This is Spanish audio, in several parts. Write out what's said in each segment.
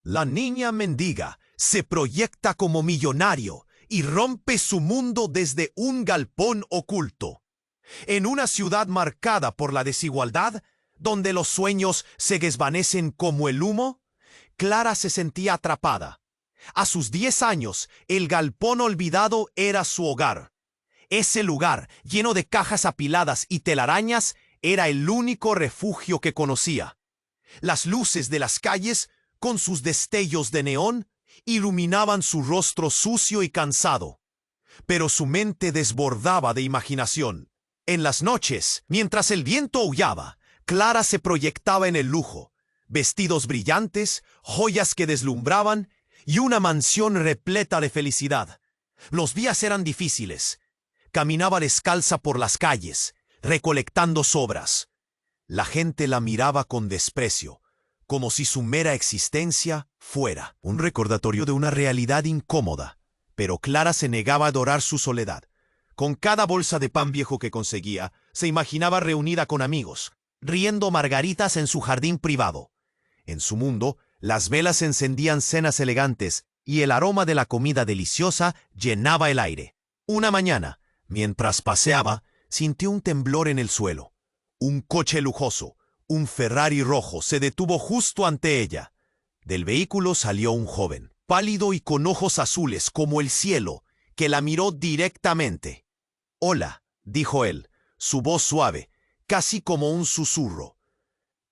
La niña mendiga se proyecta como millonario y rompe su mundo desde un galpón oculto. En una ciudad marcada por la desigualdad, donde los sueños se desvanecen como el humo, Clara se sentía atrapada. A sus 10 años, el galpón olvidado era su hogar. Ese lugar, lleno de cajas apiladas y telarañas, era el único refugio que conocía. Las luces de las calles, con sus destellos de neón, iluminaban su rostro sucio y cansado. Pero su mente desbordaba de imaginación. En las noches, mientras el viento aullaba, Clara se proyectaba en el lujo. Vestidos brillantes, joyas que deslumbraban y una mansión repleta de felicidad. Los días eran difíciles. Caminaba descalza por las calles, recolectando sobras. La gente la miraba con desprecio, como si su mera existencia fuera un recordatorio de una realidad incómoda. Pero Clara se negaba a adorar su soledad. Con cada bolsa de pan viejo que conseguía, se imaginaba reunida con amigos, riendo margaritas en su jardín privado. En su mundo, las velas encendían cenas elegantes y el aroma de la comida deliciosa llenaba el aire. Una mañana, mientras paseaba, sintió un temblor en el suelo. Un coche lujoso, un Ferrari rojo, se detuvo justo ante ella. Del vehículo salió un joven, pálido y con ojos azules como el cielo, que la miró directamente. «Hola», dijo él, su voz suave, casi como un susurro.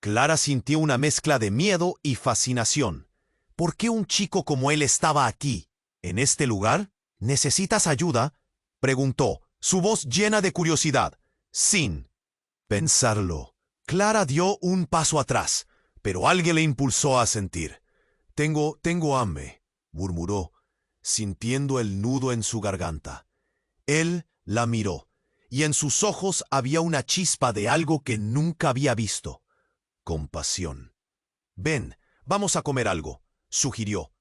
Clara sintió una mezcla de miedo y fascinación. ¿Por qué un chico como él estaba aquí, en este lugar? ¿Necesitas ayuda?, preguntó, su voz llena de curiosidad. Sin pensarlo, Clara dio un paso atrás, pero alguien le impulsó a sentir. Tengo hambre», murmuró, sintiendo el nudo en su garganta. Él la miró, y en sus ojos había una chispa de algo que nunca había visto. Compasión. «Ven, vamos a comer algo», sugirió,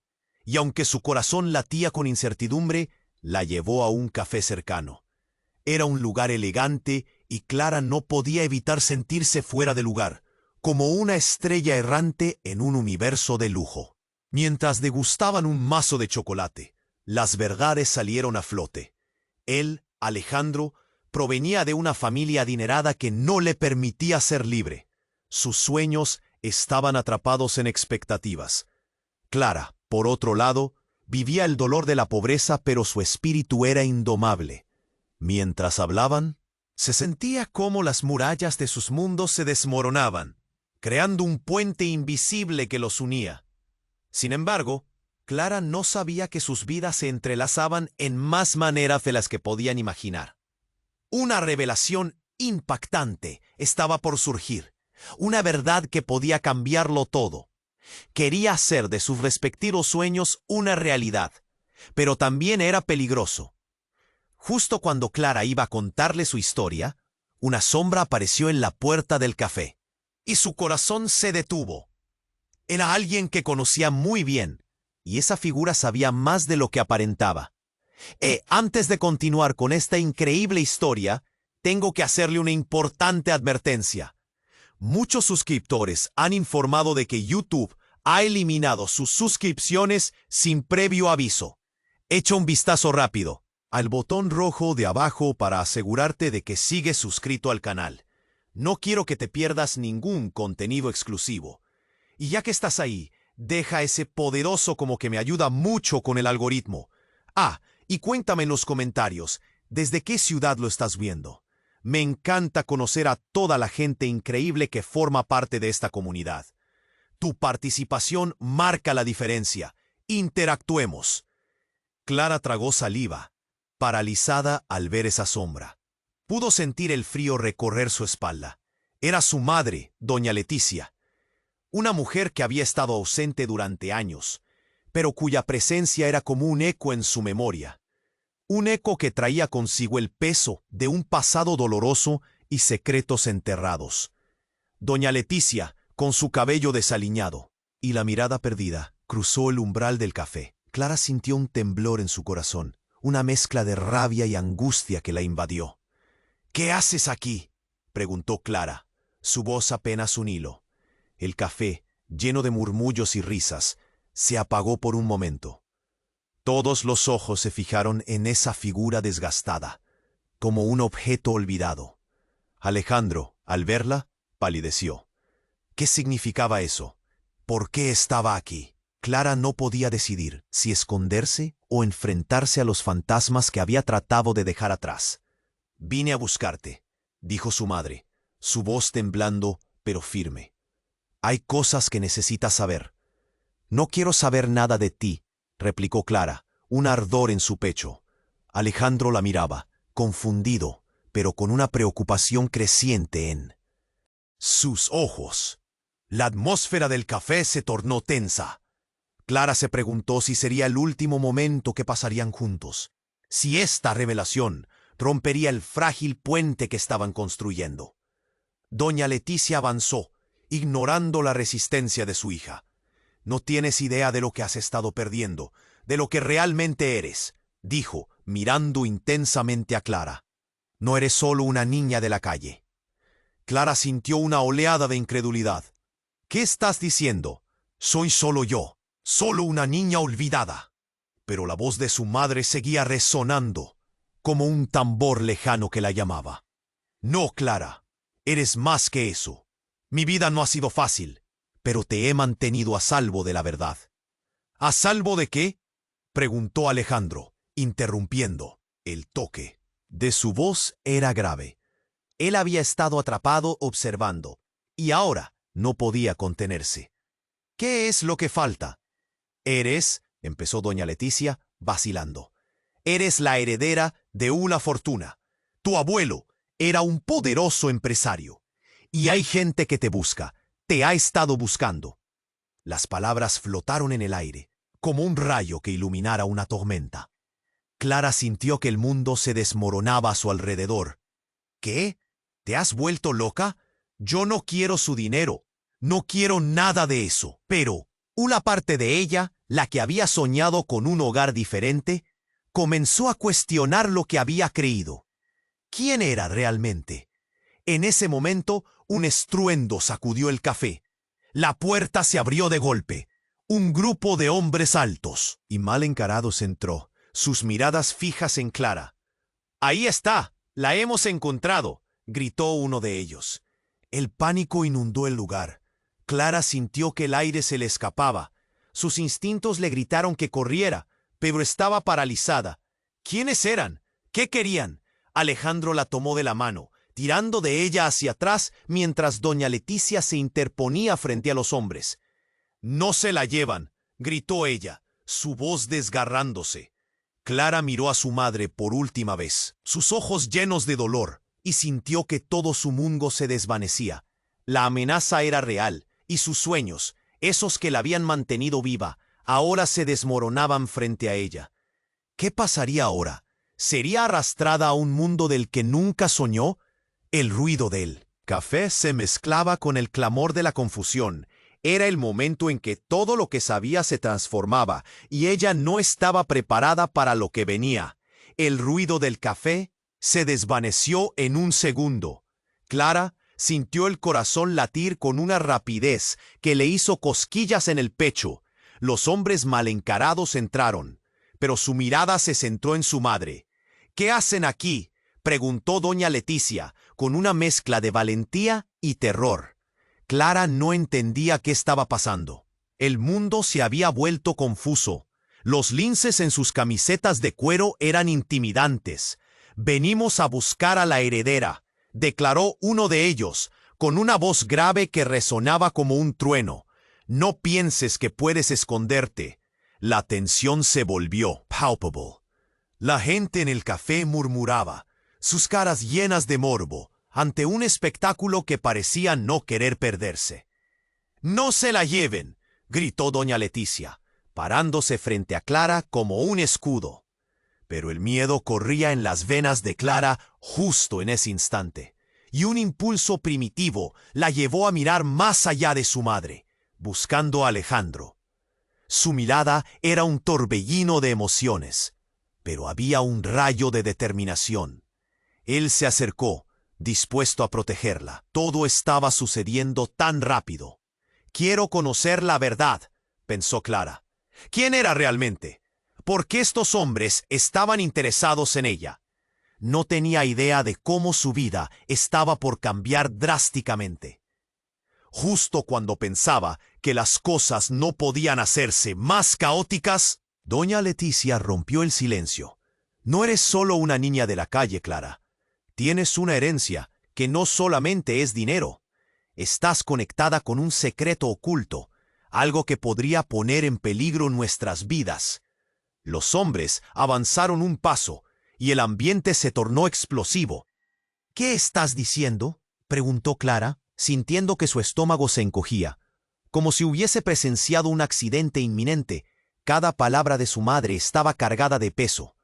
y aunque su corazón latía con incertidumbre, la llevó a un café cercano. Era un lugar elegante y Clara no podía evitar sentirse fuera de lugar, como una estrella errante en un universo de lujo. Mientras degustaban un mazo de chocolate, las verdades salieron a flote. Él, Alejandro, provenía de una familia adinerada que no le permitía ser libre. Sus sueños estaban atrapados en expectativas. Clara, por otro lado, vivía el dolor de la pobreza, pero su espíritu era indomable. Mientras hablaban, se sentía como las murallas de sus mundos se desmoronaban, creando un puente invisible que los unía. Sin embargo, Clara no sabía que sus vidas se entrelazaban en más maneras de las que podían imaginar. Una revelación impactante estaba por surgir, una verdad que podía cambiarlo todo. Quería hacer de sus respectivos sueños una realidad, pero también era peligroso. Justo cuando Clara iba a contarle su historia, una sombra apareció en la puerta del café, y su corazón se detuvo. Era alguien que conocía muy bien, y esa figura sabía más de lo que aparentaba. Antes de continuar con esta increíble historia, tengo que hacerle una importante advertencia. Muchos suscriptores han informado de que YouTube ha eliminado sus suscripciones sin previo aviso. Echa un vistazo rápido al botón rojo de abajo para asegurarte de que sigues suscrito al canal. No quiero que te pierdas ningún contenido exclusivo. Y ya que estás ahí, deja ese poderoso como que me ayuda mucho con el algoritmo. Y cuéntame en los comentarios, ¿desde qué ciudad lo estás viendo? Me encanta conocer a toda la gente increíble que forma parte de esta comunidad. Tu participación marca la diferencia. Interactuemos. Clara tragó saliva, paralizada al ver esa sombra. Pudo sentir el frío recorrer su espalda. Era su madre, doña Leticia. Una mujer que había estado ausente durante años, pero cuya presencia era como un eco en su memoria. Un eco que traía consigo el peso de un pasado doloroso y secretos enterrados. Doña Leticia, con su cabello desaliñado y la mirada perdida, cruzó el umbral del café. Clara sintió un temblor en su corazón, una mezcla de rabia y angustia que la invadió. «¿Qué haces aquí?», preguntó Clara, su voz apenas un hilo. El café, lleno de murmullos y risas, Se apagó por un momento. Todos los ojos se fijaron en esa figura desgastada, como un objeto olvidado. Alejandro, al verla, palideció. ¿Qué significaba eso? ¿Por qué estaba aquí? Clara no podía decidir si esconderse o enfrentarse a los fantasmas que había tratado de dejar atrás. «Vine a buscarte», dijo su madre, su voz temblando pero firme. «Hay cosas que necesitas saber». «No quiero saber nada de ti», replicó Clara, un ardor en su pecho. Alejandro la miraba, confundido, pero con una preocupación creciente en sus ojos. La atmósfera del café se tornó tensa. Clara se preguntó si sería el último momento que pasarían juntos, si esta revelación rompería el frágil puente que estaban construyendo. Doña Leticia avanzó, ignorando la resistencia de su hija. «No tienes idea de lo que has estado perdiendo, de lo que realmente eres», dijo, mirando intensamente a Clara. «No eres solo una niña de la calle». Clara sintió una oleada de incredulidad. «¿Qué estás diciendo? Soy solo yo, solo una niña olvidada». Pero la voz de su madre seguía resonando, como un tambor lejano que la llamaba. «No, Clara, eres más que eso. Mi vida no ha sido fácil, pero te he mantenido a salvo de la verdad». «¿A salvo de qué?», preguntó Alejandro, interrumpiendo. El toque de su voz era grave. Él había estado atrapado observando, y ahora no podía contenerse. «¿Qué es lo que falta?» «Eres», empezó doña Leticia, vacilando, «eres la heredera de una fortuna. Tu abuelo era un poderoso empresario. Y hay gente que te busca, te ha estado buscando». Las palabras flotaron en el aire, como un rayo que iluminara una tormenta. Clara sintió que el mundo se desmoronaba a su alrededor. «¿Qué? ¿Te has vuelto loca? Yo no quiero su dinero. No quiero nada de eso». Pero una parte de ella, la que había soñado con un hogar diferente, comenzó a cuestionar lo que había creído. ¿Quién era realmente? En ese momento, un estruendo sacudió el café. La puerta se abrió de golpe. Un grupo de hombres altos y mal encarados entró, sus miradas fijas en Clara. «Ahí está, la hemos encontrado», gritó uno de ellos. El pánico inundó el lugar. Clara sintió que el aire se le escapaba. Sus instintos le gritaron que corriera, pero estaba paralizada. ¿Quiénes eran? ¿Qué querían? Alejandro la tomó de la mano, tirando de ella hacia atrás mientras doña Leticia se interponía frente a los hombres. «No se la llevan», gritó ella, su voz desgarrándose. Clara miró a su madre por última vez, sus ojos llenos de dolor, y sintió que todo su mundo se desvanecía. La amenaza era real, y sus sueños, esos que la habían mantenido viva, ahora se desmoronaban frente a ella. ¿Qué pasaría ahora? ¿Sería arrastrada a un mundo del que nunca soñó? El ruido del café se mezclaba con el clamor de la confusión. Era el momento en que todo lo que sabía se transformaba, y ella no estaba preparada para lo que venía. El ruido del café se desvaneció en un segundo. Clara sintió el corazón latir con una rapidez que le hizo cosquillas en el pecho. Los hombres mal encarados entraron, pero su mirada se centró en su madre. «¿Qué hacen aquí?», preguntó doña Leticia, con una mezcla de valentía y terror. Clara no entendía qué estaba pasando. El mundo se había vuelto confuso. Los linces en sus camisetas de cuero eran intimidantes. «Venimos a buscar a la heredera», declaró uno de ellos, con una voz grave que resonaba como un trueno. «No pienses que puedes esconderte». La tensión se volvió palpable. La gente en el café murmuraba, sus caras llenas de morbo, ante un espectáculo que parecía no querer perderse. «No se la lleven», gritó doña Leticia, parándose frente a Clara como un escudo. Pero el miedo corría en las venas de Clara justo en ese instante, y un impulso primitivo la llevó a mirar más allá de su madre, buscando a Alejandro. Su mirada era un torbellino de emociones, pero había un rayo de determinación. Él se acercó, dispuesto a protegerla. Todo estaba sucediendo tan rápido. «Quiero conocer la verdad», pensó Clara. ¿Quién era realmente? ¿Por qué estos hombres estaban interesados en ella? No tenía idea de cómo su vida estaba por cambiar drásticamente. Justo cuando pensaba que las cosas no podían hacerse más caóticas, doña Leticia rompió el silencio. No eres solo una niña de la calle, Clara. Tienes una herencia que no solamente es dinero. Estás conectada con un secreto oculto, algo que podría poner en peligro nuestras vidas. Los hombres avanzaron un paso y el ambiente se tornó explosivo. ¿Qué estás diciendo?, preguntó Clara, sintiendo que su estómago se encogía. Como si hubiese presenciado un accidente inminente, cada palabra de su madre estaba cargada de peso.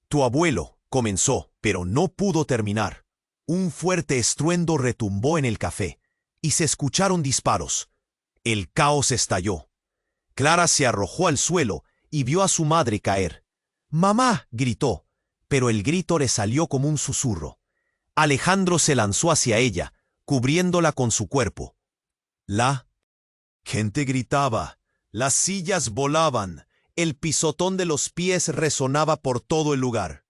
Tu abuelo, comenzó, pero no pudo terminar. Un fuerte estruendo retumbó en el café, y se escucharon disparos. El caos estalló. Clara se arrojó al suelo y vio a su madre caer. «¡Mamá!», gritó, pero el grito le salió como un susurro. Alejandro se lanzó hacia ella, cubriéndola con su cuerpo. La gente gritaba, las sillas volaban, el pisotón de los pies resonaba por todo el lugar.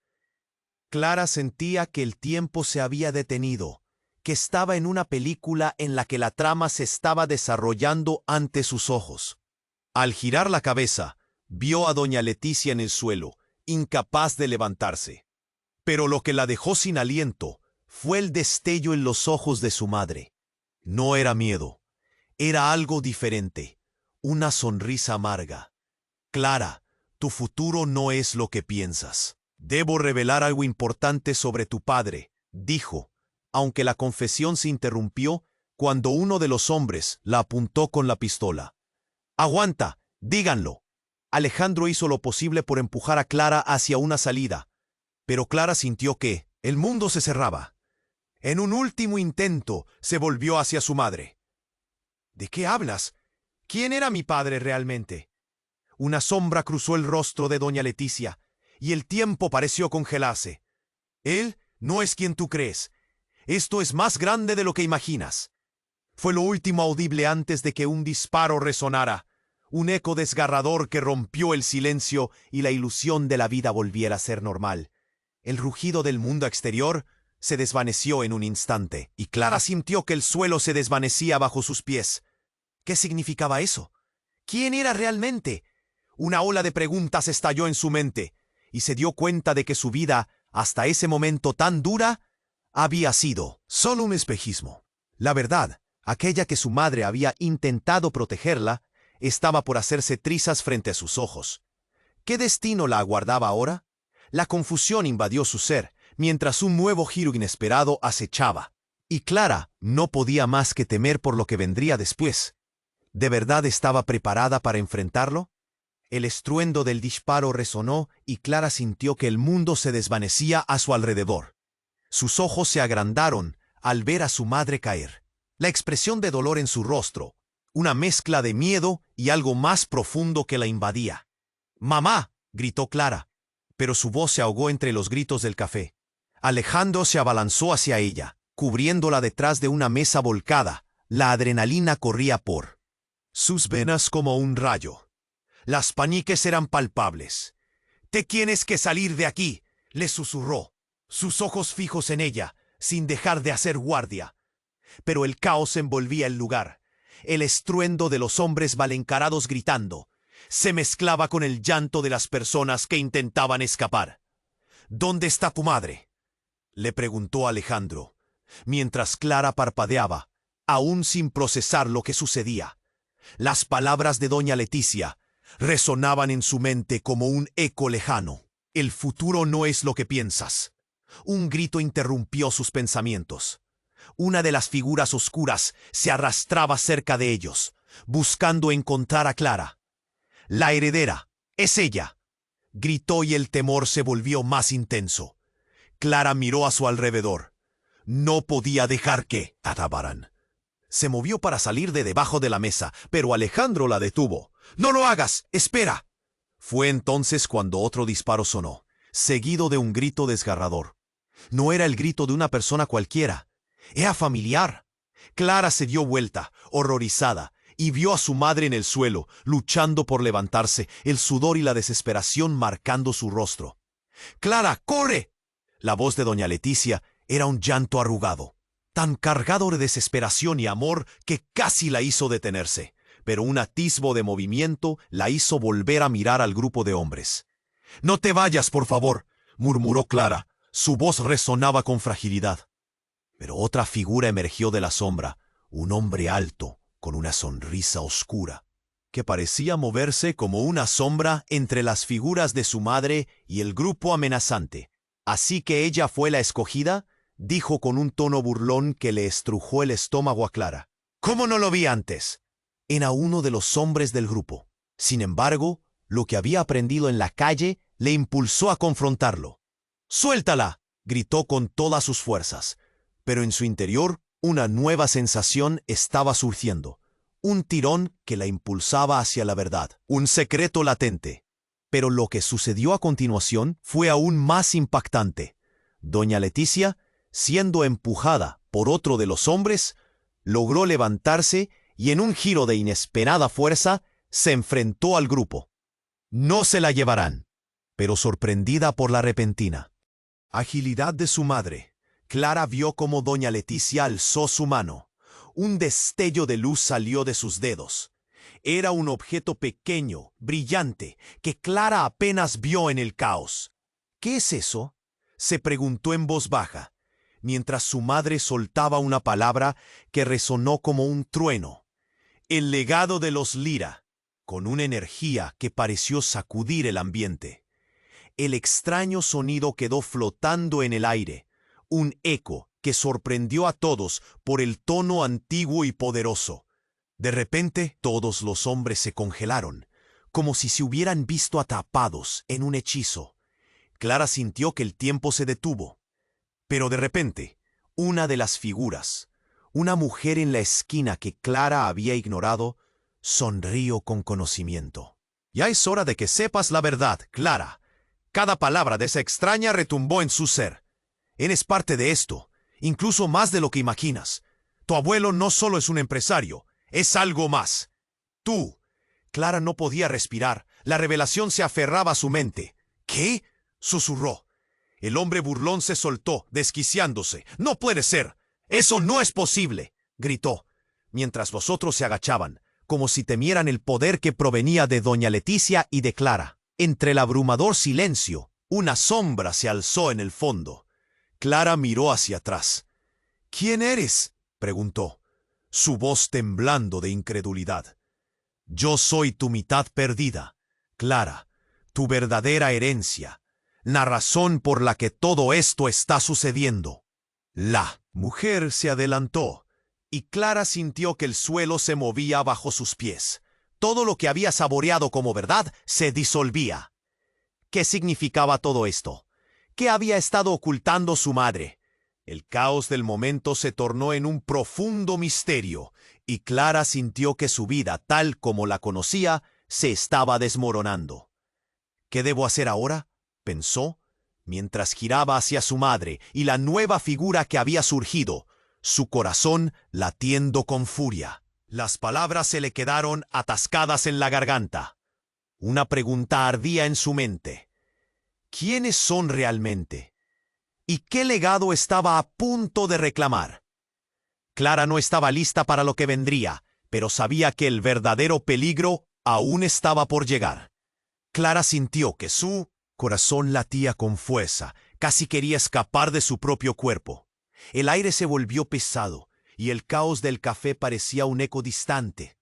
Clara sentía que el tiempo se había detenido, que estaba en una película en la que la trama se estaba desarrollando ante sus ojos. Al girar la cabeza, vio a doña Leticia en el suelo, incapaz de levantarse. Pero lo que la dejó sin aliento fue el destello en los ojos de su madre. No era miedo, era algo diferente, una sonrisa amarga. Clara, tu futuro no es lo que piensas. Debo revelar algo importante sobre tu padre, dijo, aunque la confesión se interrumpió cuando uno de los hombres la apuntó con la pistola. «¡Aguanta! ¡Díganlo!». Alejandro hizo lo posible por empujar a Clara hacia una salida, pero Clara sintió que el mundo se cerraba. En un último intento, se volvió hacia su madre. «¿De qué hablas? ¿Quién era mi padre realmente?». Una sombra cruzó el rostro de doña Leticia, y el tiempo pareció congelarse. «Él no es quien tú crees. Esto es más grande de lo que imaginas». Fue lo último audible antes de que un disparo resonara, un eco desgarrador que rompió el silencio y la ilusión de la vida volviera a ser normal. El rugido del mundo exterior se desvaneció en un instante, y Clara sintió que el suelo se desvanecía bajo sus pies. ¿Qué significaba eso? ¿Quién era realmente? Una ola de preguntas estalló en su mente, y se dio cuenta de que su vida, hasta ese momento tan dura, había sido solo un espejismo. La verdad, aquella que su madre había intentado protegerla, estaba por hacerse trizas frente a sus ojos. ¿Qué destino la aguardaba ahora? La confusión invadió su ser, mientras un nuevo giro inesperado acechaba. Y Clara no podía más que temer por lo que vendría después. ¿De verdad estaba preparada para enfrentarlo? El estruendo del disparo resonó y Clara sintió que el mundo se desvanecía a su alrededor. Sus ojos se agrandaron al ver a su madre caer. La expresión de dolor en su rostro, una mezcla de miedo y algo más profundo que la invadía. «¡Mamá!», gritó Clara, pero su voz se ahogó entre los gritos del café. Alejandro se abalanzó hacia ella, cubriéndola detrás de una mesa volcada. La adrenalina corría por sus venas como un rayo. Las paniques eran palpables. «Te tienes que salir de aquí», le susurró, sus ojos fijos en ella, sin dejar de hacer guardia. Pero el caos envolvía el lugar. El estruendo de los hombres malencarados gritando se mezclaba con el llanto de las personas que intentaban escapar. «¿Dónde está tu madre?», le preguntó Alejandro, mientras Clara parpadeaba, aún sin procesar lo que sucedía. Las palabras de doña Leticia resonaban en su mente como un eco lejano. «El futuro no es lo que piensas». Un grito interrumpió sus pensamientos. Una de las figuras oscuras se arrastraba cerca de ellos, buscando encontrar a Clara. «La heredera, es ella», gritó, y el temor se volvió más intenso. Clara miró a su alrededor. No podía dejar que atabaran. Se movió para salir de debajo de la mesa, pero Alejandro la detuvo. «¡No lo hagas! ¡Espera!». Fue entonces cuando otro disparo sonó, seguido de un grito desgarrador. No era el grito de una persona cualquiera. Era familiar. Clara se dio vuelta, horrorizada, y vio a su madre en el suelo, luchando por levantarse, el sudor y la desesperación marcando su rostro. «¡Clara, corre!». La voz de doña Leticia era un llanto arrugado, tan cargado de desesperación y amor que casi la hizo detenerse, pero un atisbo de movimiento la hizo volver a mirar al grupo de hombres. «No te vayas, por favor», murmuró Clara. Su voz resonaba con fragilidad. Pero otra figura emergió de la sombra, un hombre alto, con una sonrisa oscura, que parecía moverse como una sombra entre las figuras de su madre y el grupo amenazante. «Así que ella fue la escogida», dijo con un tono burlón que le estrujó el estómago a Clara. «¿Cómo no lo vi antes?». Era uno de los hombres del grupo. Sin embargo, lo que había aprendido en la calle le impulsó a confrontarlo. «¡Suéltala!», gritó con todas sus fuerzas. Pero en su interior, una nueva sensación estaba surgiendo. Un tirón que la impulsaba hacia la verdad. Un secreto latente. Pero lo que sucedió a continuación fue aún más impactante. Doña Leticia, siendo empujada por otro de los hombres, logró levantarse y en un giro de inesperada fuerza se enfrentó al grupo. «No se la llevarán». Pero sorprendida por la repentina agilidad de su madre, Clara vio cómo doña Leticia alzó su mano. Un destello de luz salió de sus dedos. Era un objeto pequeño, brillante, que Clara apenas vio en el caos. «¿Qué es eso?», se preguntó en voz baja, mientras su madre soltaba una palabra que resonó como un trueno. «El legado de los Lira», con una energía que pareció sacudir el ambiente. El extraño sonido quedó flotando en el aire, un eco que sorprendió a todos por el tono antiguo y poderoso. De repente, todos los hombres se congelaron, como si se hubieran visto atrapados en un hechizo. Clara sintió que el tiempo se detuvo. Pero de repente, una de las figuras, una mujer en la esquina que Clara había ignorado, sonrió con conocimiento. «Ya es hora de que sepas la verdad, Clara». Cada palabra de esa extraña retumbó en su ser. «Eres parte de esto, incluso más de lo que imaginas. Tu abuelo no solo es un empresario, es algo más. Tú». Clara no podía respirar. La revelación se aferraba a su mente. «¿Qué?», susurró. El hombre burlón se soltó, desquiciándose. «¡No puede ser! ¡Eso no es posible!», gritó, mientras los otros se agachaban, como si temieran el poder que provenía de doña Leticia y de Clara. Entre el abrumador silencio, una sombra se alzó en el fondo. Clara miró hacia atrás. «¿Quién eres?», preguntó, su voz temblando de incredulidad. «Yo soy tu mitad perdida, Clara, tu verdadera herencia, la razón por la que todo esto está sucediendo». La mujer se adelantó, y Clara sintió que el suelo se movía bajo sus pies. Todo lo que había saboreado como verdad se disolvía. ¿Qué significaba todo esto? ¿Qué había estado ocultando su madre? El caos del momento se tornó en un profundo misterio, y Clara sintió que su vida, tal como la conocía, se estaba desmoronando. «¿Qué debo hacer ahora?», pensó, mientras giraba hacia su madre y la nueva figura que había surgido, su corazón latiendo con furia. Las palabras se le quedaron atascadas en la garganta. Una pregunta ardía en su mente. ¿Quiénes son realmente? ¿Y qué legado estaba a punto de reclamar? Clara no estaba lista para lo que vendría, pero sabía que el verdadero peligro aún estaba por llegar. Clara sintió que su corazón latía con fuerza, casi quería escapar de su propio cuerpo. El aire se volvió pesado, y el caos del café parecía un eco distante.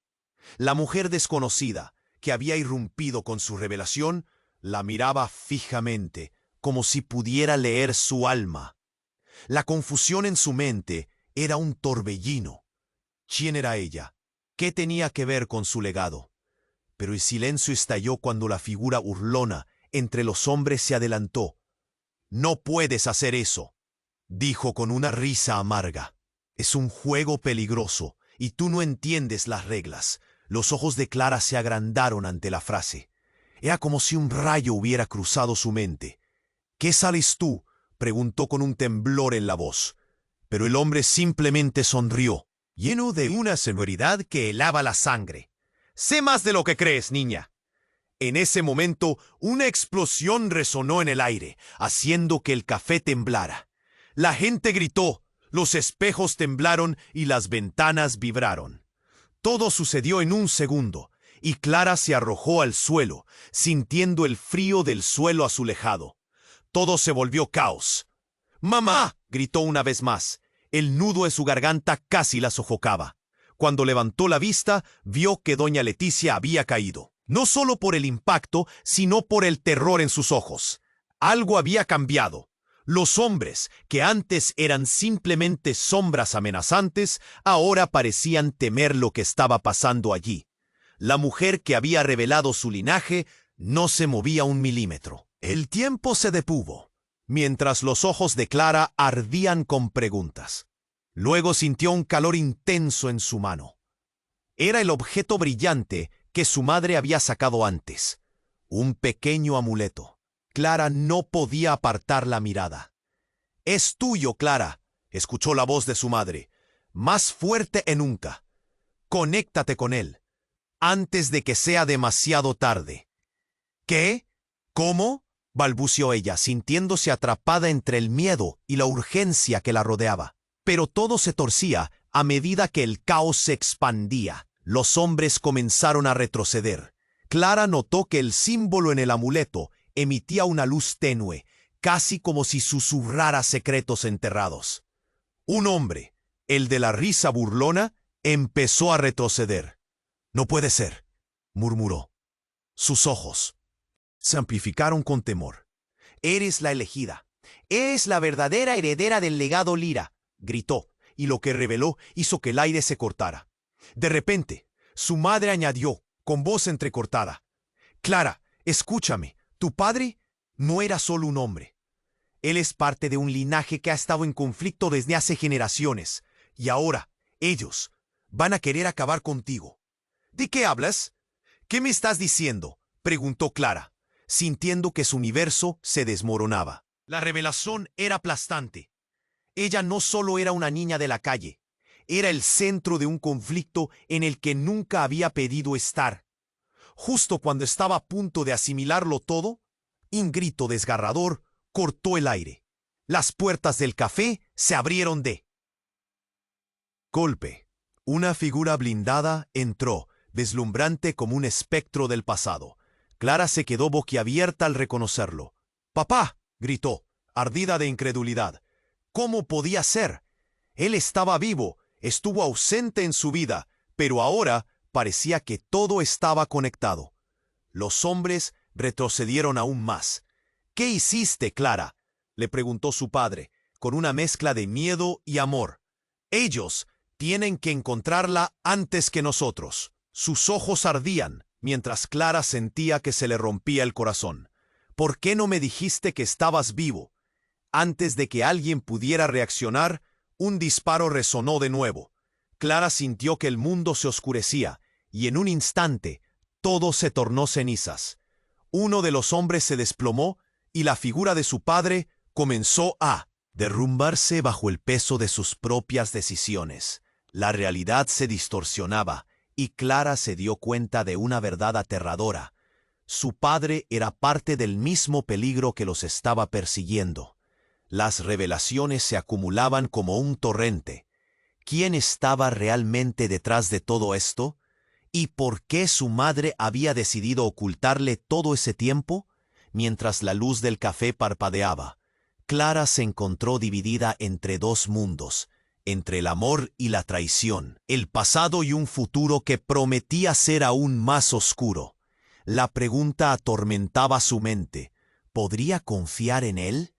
La mujer desconocida, que había irrumpido con su revelación, la miraba fijamente, como si pudiera leer su alma. La confusión en su mente era un torbellino. ¿Quién era ella? ¿Qué tenía que ver con su legado? Pero el silencio estalló cuando la figura burlona entre los hombres se adelantó. «No puedes hacer eso», dijo con una risa amarga. «Es un juego peligroso, y tú no entiendes las reglas». Los ojos de Clara se agrandaron ante la frase. Era como si un rayo hubiera cruzado su mente. «¿Qué sales tú?», preguntó con un temblor en la voz. Pero el hombre simplemente sonrió. lleno de una seguridad que helaba la sangre. «Sé más de lo que crees, niña». En ese momento, una explosión resonó en el aire, haciendo que el café temblara. La gente gritó, los espejos temblaron y las ventanas vibraron. Todo sucedió en un segundo, y Clara se arrojó al suelo, sintiendo el frío del suelo azulejado. Todo se volvió caos. «¡Mamá!», gritó una vez más. El nudo en su garganta casi la sofocaba. Cuando levantó la vista, vio que doña Leticia había caído. No solo por el impacto, sino por el terror en sus ojos. Algo había cambiado. Los hombres, que antes eran simplemente sombras amenazantes, ahora parecían temer lo que estaba pasando allí. La mujer que había revelado su linaje no se movía un milímetro. El tiempo se detuvo, mientras los ojos de Clara ardían con preguntas. Luego sintió un calor intenso en su mano. Era el objeto brillante que su madre había sacado antes. Un pequeño amuleto. Clara no podía apartar la mirada. «Es tuyo, Clara», escuchó la voz de su madre, más fuerte que nunca. «Conéctate con él, antes de que sea demasiado tarde». «¿Qué? ¿Cómo?», balbuceó ella, sintiéndose atrapada entre el miedo y la urgencia que la rodeaba. Pero todo se torcía a medida que el caos se expandía. Los hombres comenzaron a retroceder. Clara notó que el símbolo en el amuleto emitía una luz tenue, casi como si susurrara secretos enterrados. Un hombre, el de la risa burlona, empezó a retroceder. «No puede ser», murmuró. Sus ojos se amplificaron con temor. «Eres la elegida. Eres la verdadera heredera del legado Lyra», gritó, y lo que reveló hizo que el aire se cortara. De repente, su madre añadió, con voz entrecortada: «Clara, escúchame, tu padre no era solo un hombre. Él es parte de un linaje que ha estado en conflicto desde hace generaciones, y ahora ellos van a querer acabar contigo». «¿De qué hablas? ¿Qué me estás diciendo?», preguntó Clara, sintiendo que su universo se desmoronaba. La revelación era aplastante. Ella no solo era una niña de la calle, era el centro de un conflicto en el que nunca había pedido estar. Justo cuando estaba a punto de asimilarlo todo, un grito desgarrador cortó el aire. Las puertas del café se abrieron de golpe. Una figura blindada entró, deslumbrante como un espectro del pasado. Clara se quedó boquiabierta al reconocerlo. «¡Papá!», gritó, ardida de incredulidad. ¿Cómo podía ser? Él estaba vivo, estuvo ausente en su vida, pero ahora parecía que todo estaba conectado. Los hombres retrocedieron aún más. «¿Qué hiciste, Clara?», le preguntó su padre, con una mezcla de miedo y amor. «Ellos tienen que encontrarla antes que nosotros». Sus ojos ardían, mientras Clara sentía que se le rompía el corazón. «¿Por qué no me dijiste que estabas vivo?». Antes de que alguien pudiera reaccionar, un disparo resonó de nuevo. Clara sintió que el mundo se oscurecía, y en un instante, todo se tornó cenizas. Uno de los hombres se desplomó, y la figura de su padre comenzó a derrumbarse bajo el peso de sus propias decisiones. La realidad se distorsionaba, y Clara se dio cuenta de una verdad aterradora. Su padre era parte del mismo peligro que los estaba persiguiendo. Las revelaciones se acumulaban como un torrente. ¿Quién estaba realmente detrás de todo esto? ¿Y por qué su madre había decidido ocultarle todo ese tiempo? Mientras la luz del café parpadeaba, Clara se encontró dividida entre dos mundos, entre el amor y la traición, el pasado y un futuro que prometía ser aún más oscuro. La pregunta atormentaba su mente. ¿Podría confiar en él?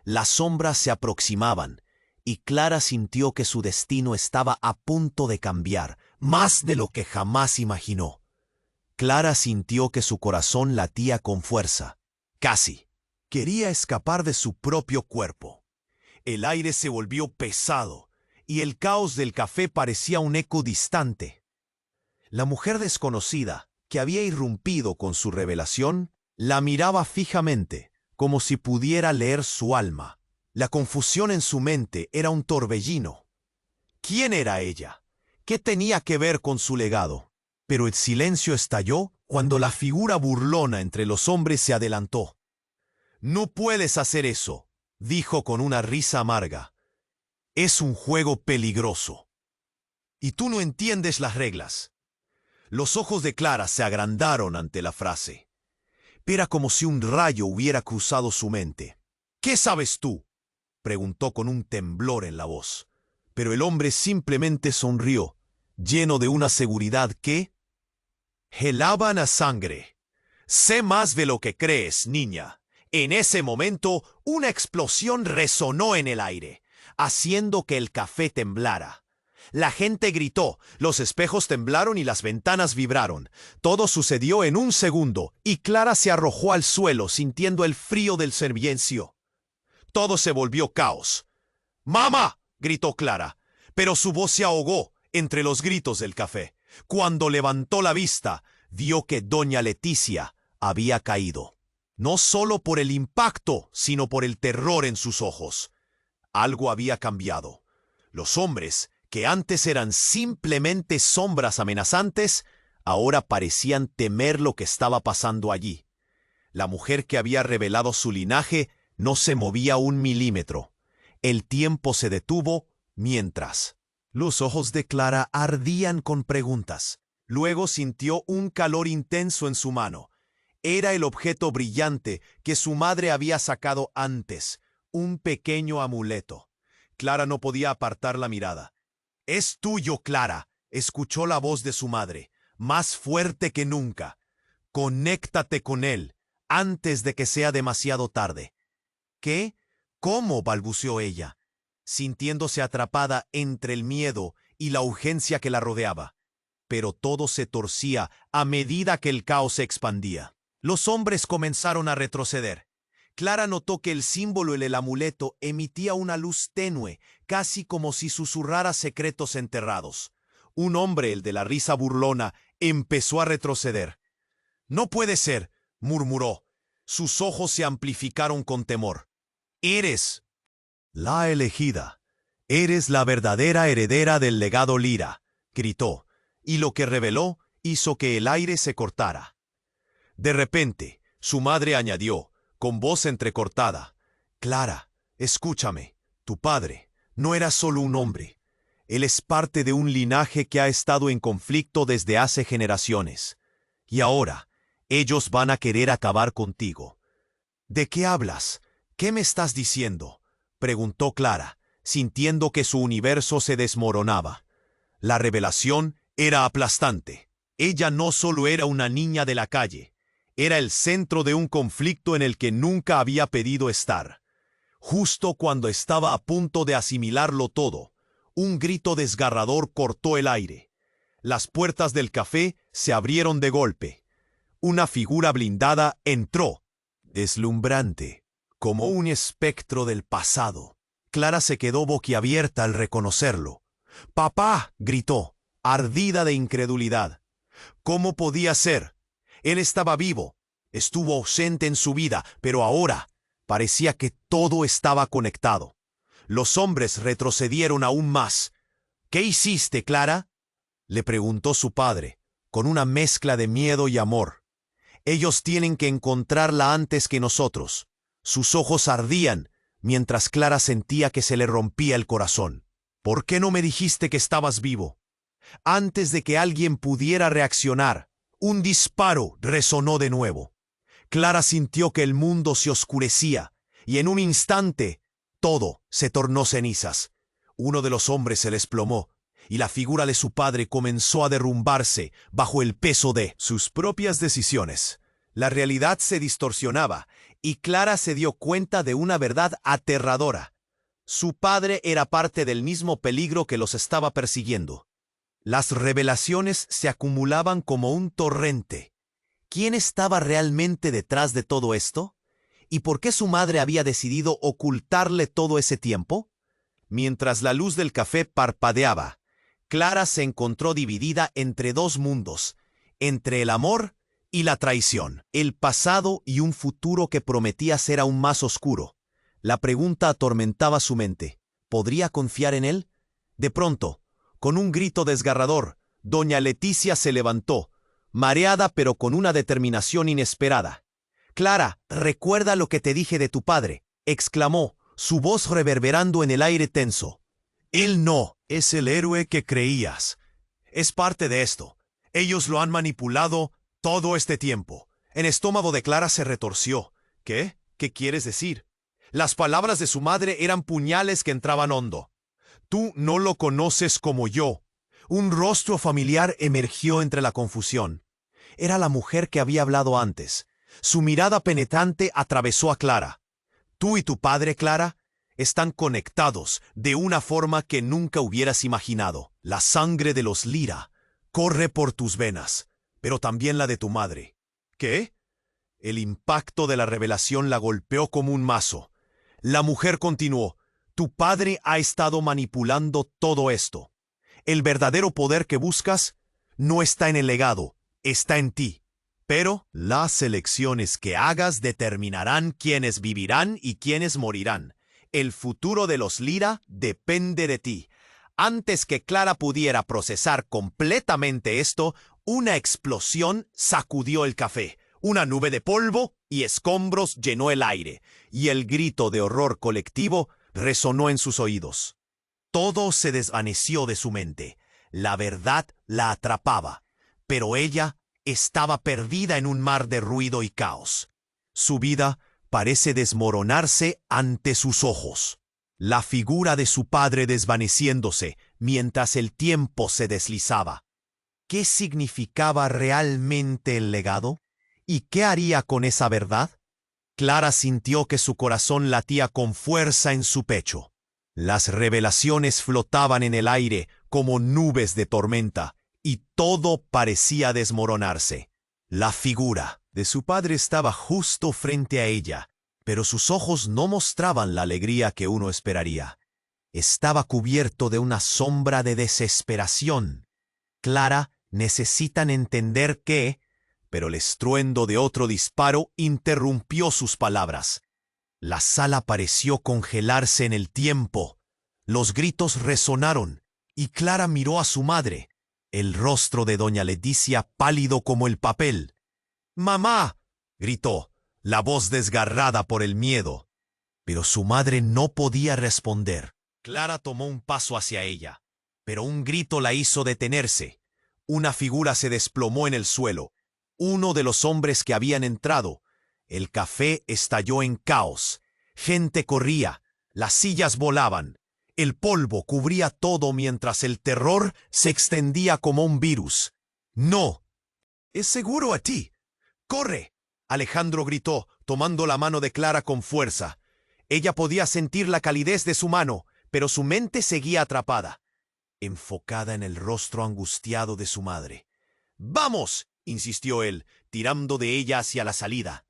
Las sombras se aproximaban, y Clara sintió que su destino estaba a punto de cambiar, más de lo que jamás imaginó. Clara sintió que su corazón latía con fuerza. Casi quería escapar de su propio cuerpo. El aire se volvió pesado, y el caos del café parecía un eco distante. La mujer desconocida, que había irrumpido con su revelación, la miraba fijamente, como si pudiera leer su alma. La confusión en su mente era un torbellino. ¿Quién era ella? ¿Qué tenía que ver con su legado? Pero el silencio estalló cuando la figura burlona entre los hombres se adelantó. «No puedes hacer eso», dijo con una risa amarga. «Es un juego peligroso. Y tú no entiendes las reglas». Los ojos de Clara se agrandaron ante la frase. Era como si un rayo hubiera cruzado su mente. «¿Qué sabes tú?», preguntó con un temblor en la voz. Pero el hombre simplemente sonrió, lleno de una seguridad que helaban a sangre. «Sé más de lo que crees, niña». En ese momento, una explosión resonó en el aire, haciendo que el café temblara. La gente gritó, los espejos temblaron y las ventanas vibraron. Todo sucedió en un segundo, y Clara se arrojó al suelo sintiendo el frío del silencio. Todo se volvió caos. «¡Mamá!», gritó Clara, pero su voz se ahogó entre los gritos del café. Cuando levantó la vista, vio que doña Leticia había caído. No solo por el impacto, sino por el terror en sus ojos. Algo había cambiado. Los hombres, que antes eran simplemente sombras amenazantes, ahora parecían temer lo que estaba pasando allí. La mujer que había revelado su linaje no se movía un milímetro. El tiempo se detuvo mientras. Los ojos de Clara ardían con preguntas. Luego sintió un calor intenso en su mano. Era el objeto brillante que su madre había sacado antes, un pequeño amuleto. Clara no podía apartar la mirada. «Es tuyo, Clara», escuchó la voz de su madre, más fuerte que nunca. «Conéctate con él, antes de que sea demasiado tarde». «¿Qué? ¿Cómo?», balbuceó ella, sintiéndose atrapada entre el miedo y la urgencia que la rodeaba. Pero todo se torcía a medida que el caos se expandía. Los hombres comenzaron a retroceder. Clara notó que el símbolo en el amuleto emitía una luz tenue, casi como si susurrara secretos enterrados. Un hombre, el de la risa burlona, empezó a retroceder. «No puede ser», murmuró. Sus ojos se amplificaron con temor. «Eres la elegida. Eres la verdadera heredera del legado Lyra», gritó, y lo que reveló hizo que el aire se cortara. De repente, su madre añadió, con voz entrecortada: «Clara, escúchame. Tu padre no era solo un hombre. Él es parte de un linaje que ha estado en conflicto desde hace generaciones. Y ahora, ellos van a querer acabar contigo». «¿De qué hablas? ¿Qué me estás diciendo?», preguntó Clara, sintiendo que su universo se desmoronaba. La revelación era aplastante. Ella no solo era una niña de la calle, era el centro de un conflicto en el que nunca había pedido estar. Justo cuando estaba a punto de asimilarlo todo, un grito desgarrador cortó el aire. Las puertas del café se abrieron de golpe. Una figura blindada entró, deslumbrante, como un espectro del pasado. Clara se quedó boquiabierta al reconocerlo. «¡Papá!», gritó, ardida de incredulidad. ¿Cómo podía ser? Él estaba vivo, estuvo ausente en su vida, pero ahora parecía que todo estaba conectado. Los hombres retrocedieron aún más. «¿Qué hiciste, Clara?», le preguntó su padre, con una mezcla de miedo y amor. «Ellos tienen que encontrarla antes que nosotros». Sus ojos ardían, mientras Clara sentía que se le rompía el corazón. «¿Por qué no me dijiste que estabas vivo?». Antes de que alguien pudiera reaccionar, un disparo resonó de nuevo. Clara sintió que el mundo se oscurecía, y en un instante, todo se tornó cenizas. Uno de los hombres se desplomó, y la figura de su padre comenzó a derrumbarse bajo el peso de sus propias decisiones. La realidad se distorsionaba, y Clara se dio cuenta de una verdad aterradora. Su padre era parte del mismo peligro que los estaba persiguiendo. Las revelaciones se acumulaban como un torrente. ¿Quién estaba realmente detrás de todo esto? ¿Y por qué su madre había decidido ocultarle todo ese tiempo? Mientras la luz del café parpadeaba, Clara se encontró dividida entre dos mundos, entre el amor y la traición, el pasado y un futuro que prometía ser aún más oscuro. La pregunta atormentaba su mente. ¿Podría confiar en él? De pronto, Con un grito desgarrador, doña Leticia se levantó, mareada pero con una determinación inesperada. «Clara, recuerda lo que te dije de tu padre», exclamó, su voz reverberando en el aire tenso. «Él no es el héroe que creías. Es parte de esto. Ellos lo han manipulado todo este tiempo». El estómago de Clara se retorció. «¿Qué? ¿Qué quieres decir?» Las palabras de su madre eran puñales que entraban hondo. «Tú no lo conoces como yo». Un rostro familiar emergió entre la confusión. Era la mujer que había hablado antes. Su mirada penetrante atravesó a Clara. «Tú y tu padre, Clara, están conectados de una forma que nunca hubieras imaginado. La sangre de los Lira corre por tus venas, pero también la de tu madre». «¿Qué?» El impacto de la revelación la golpeó como un mazo. La mujer continuó. «Tu padre ha estado manipulando todo esto. El verdadero poder que buscas no está en el legado, está en ti. Pero las elecciones que hagas determinarán quiénes vivirán y quiénes morirán. El futuro de los Lira depende de ti». Antes que Clara pudiera procesar completamente esto, una explosión sacudió el café. Una nube de polvo y escombros llenó el aire, y el grito de horror colectivo resonó en sus oídos. Todo se desvaneció de su mente. La verdad la atrapaba, pero ella estaba perdida en un mar de ruido y caos. Su vida parece desmoronarse ante sus ojos. La figura de su padre desvaneciéndose mientras el tiempo se deslizaba. ¿Qué significaba realmente el legado? ¿Y qué haría con esa verdad? Clara sintió que su corazón latía con fuerza en su pecho. Las revelaciones flotaban en el aire como nubes de tormenta, y todo parecía desmoronarse. La figura de su padre estaba justo frente a ella, pero sus ojos no mostraban la alegría que uno esperaría. Estaba cubierto de una sombra de desesperación. Clara, necesitan entender que... Pero el estruendo de otro disparo interrumpió sus palabras. La sala pareció congelarse en el tiempo. Los gritos resonaron, y Clara miró a su madre, el rostro de doña Leticia pálido como el papel. «¡Mamá!», gritó, la voz desgarrada por el miedo. Pero su madre no podía responder. Clara tomó un paso hacia ella, pero un grito la hizo detenerse. Una figura se desplomó en el suelo. Uno de los hombres que habían entrado. El café estalló en caos. Gente corría, las sillas volaban. El polvo cubría todo mientras el terror se extendía como un virus. «¡No! ¡Es seguro a ti! ¡Corre!», Alejandro gritó, tomando la mano de Clara con fuerza. Ella podía sentir la calidez de su mano, pero su mente seguía atrapada, enfocada en el rostro angustiado de su madre. «¡Vamos!», insistió él, tirando de ella hacia la salida.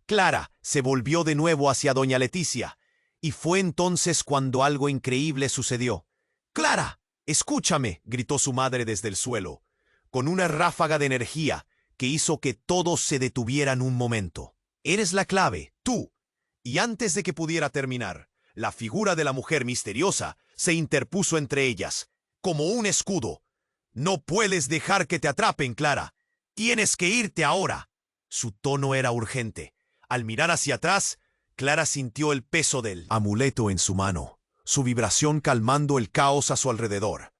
Clara se volvió de nuevo hacia doña Leticia, y fue entonces cuando algo increíble sucedió. «¡Clara! ¡Escúchame!», gritó su madre desde el suelo, con una ráfaga de energía que hizo que todos se detuvieran un momento. «Eres la clave, tú». Y antes de que pudiera terminar, la figura de la mujer misteriosa se interpuso entre ellas, como un escudo. «No puedes dejar que te atrapen, Clara. Tienes que irte ahora». Su tono era urgente. Al mirar hacia atrás, Clara sintió el peso del amuleto en su mano, su vibración calmando el caos a su alrededor.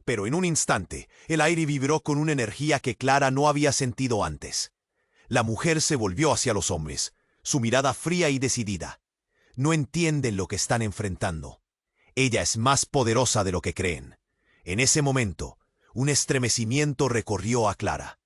Pero en un instante, el aire vibró con una energía que Clara no había sentido antes. La mujer se volvió hacia los hombres, su mirada fría y decidida. No entienden lo que están enfrentando. Ella es más poderosa de lo que creen. En ese momento, un estremecimiento recorrió a Clara.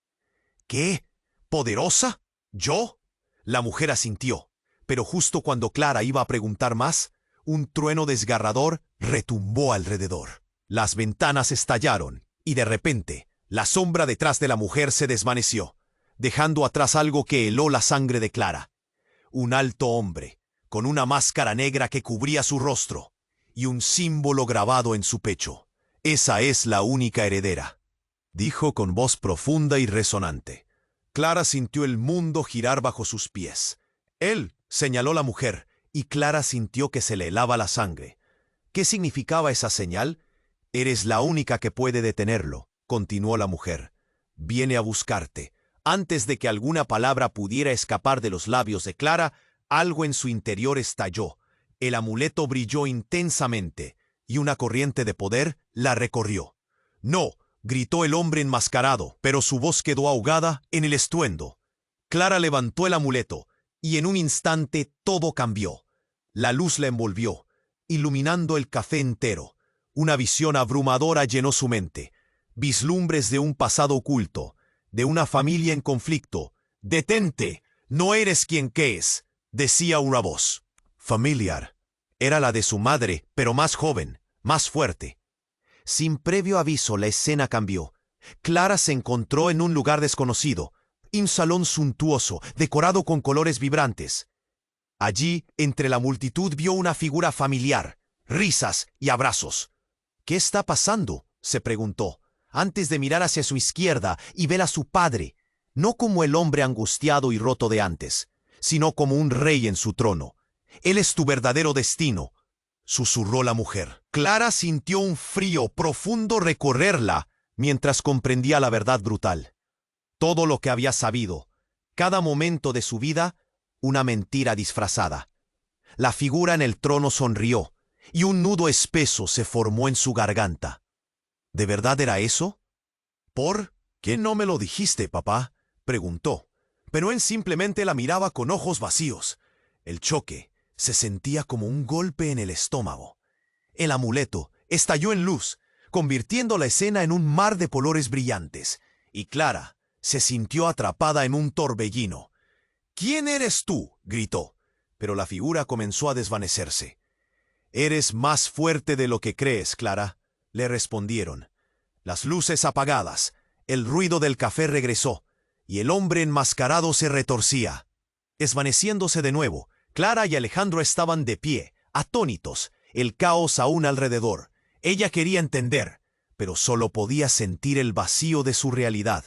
«¿Qué? ¿Poderosa? ¿Yo?». La mujer asintió, pero justo cuando Clara iba a preguntar más, un trueno desgarrador retumbó alrededor. Las ventanas estallaron, y de repente, la sombra detrás de la mujer se desvaneció, dejando atrás algo que heló la sangre de Clara. Un alto hombre, con una máscara negra que cubría su rostro, y un símbolo grabado en su pecho. «Esa es la única heredera», dijo con voz profunda y resonante. Clara sintió el mundo girar bajo sus pies. «Él», señaló la mujer, y Clara sintió que se le helaba la sangre. ¿Qué significaba esa señal? Eres la única que puede detenerlo, continuó la mujer. Viene a buscarte. Antes de que alguna palabra pudiera escapar de los labios de Clara, algo en su interior estalló. El amuleto brilló intensamente, y una corriente de poder la recorrió. «No», gritó el hombre enmascarado, pero su voz quedó ahogada en el estruendo. Clara levantó el amuleto, y en un instante todo cambió. La luz la envolvió, iluminando el café entero. Una visión abrumadora llenó su mente. Vislumbres de un pasado oculto, de una familia en conflicto. «Detente, no eres quien crees», decía una voz. Familiar. Era la de su madre, pero más joven, más fuerte. Sin previo aviso, la escena cambió. Clara se encontró en un lugar desconocido, un salón suntuoso, decorado con colores vibrantes. Allí, entre la multitud, vio una figura familiar, risas y abrazos. «¿Qué está pasando?», se preguntó, antes de mirar hacia su izquierda y ver a su padre, no como el hombre angustiado y roto de antes, sino como un rey en su trono. «Él es tu verdadero destino», susurró la mujer. Clara sintió un frío profundo recorrerla mientras comprendía la verdad brutal. Todo lo que había sabido, cada momento de su vida, una mentira disfrazada. La figura en el trono sonrió, y un nudo espeso se formó en su garganta. ¿De verdad era eso? «¿Por qué no me lo dijiste, papá?», preguntó, pero él simplemente la miraba con ojos vacíos. El choque se sentía como un golpe en el estómago. El amuleto estalló en luz, convirtiendo la escena en un mar de colores brillantes, y Clara se sintió atrapada en un torbellino. «¿Quién eres tú?», gritó, pero la figura comenzó a desvanecerse. «Eres más fuerte de lo que crees, Clara», le respondieron. Las luces apagadas, el ruido del café regresó, y el hombre enmascarado se retorcía. Desvaneciéndose de nuevo, Clara y Alejandro estaban de pie, atónitos, el caos aún alrededor. Ella quería entender, pero solo podía sentir el vacío de su realidad.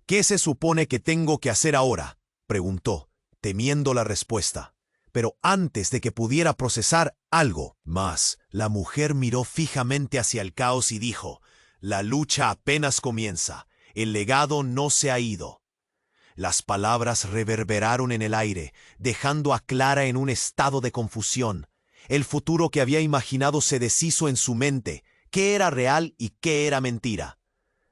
«¿Qué se supone que tengo que hacer ahora?», preguntó, temiendo la respuesta. Pero antes de que pudiera procesar algo más, la mujer miró fijamente hacia el caos y dijo: «La lucha apenas comienza. El legado no se ha ido». Las palabras reverberaron en el aire, dejando a Clara en un estado de confusión. El futuro que había imaginado se deshizo en su mente. ¿Qué era real y qué era mentira?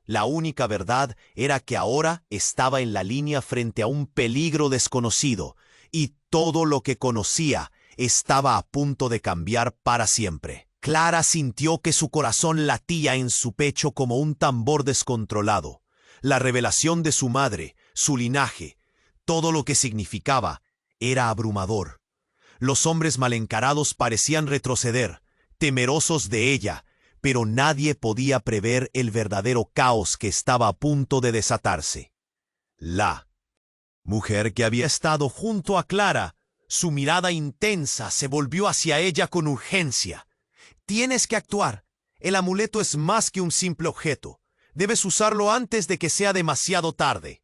La única verdad era que ahora estaba en la línea frente a un peligro desconocido, y todo lo que conocía estaba a punto de cambiar para siempre. Clara sintió que su corazón latía en su pecho como un tambor descontrolado. La revelación de su madre, su linaje, todo lo que significaba, era abrumador. Los hombres mal encarados parecían retroceder, temerosos de ella, pero nadie podía prever el verdadero caos que estaba a punto de desatarse. La mujer que había estado junto a Clara, su mirada intensa se volvió hacia ella con urgencia. «Tienes que actuar. El amuleto es más que un simple objeto. Debes usarlo antes de que sea demasiado tarde».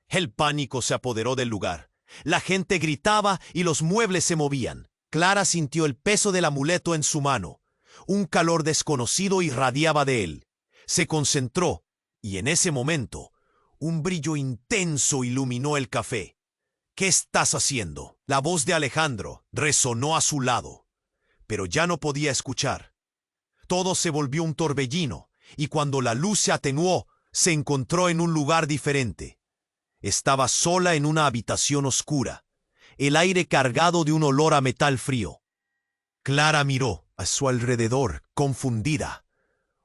El pánico se apoderó del lugar. La gente gritaba y los muebles se movían. Clara sintió el peso del amuleto en su mano. Un calor desconocido irradiaba de él. Se concentró, y en ese momento, un brillo intenso iluminó el café. «¿Qué estás haciendo?», la voz de Alejandro resonó a su lado. Pero ya no podía escuchar. Todo se volvió un torbellino, y cuando la luz se atenuó, se encontró en un lugar diferente. Estaba sola en una habitación oscura, el aire cargado de un olor a metal frío. Clara miró a su alrededor, confundida.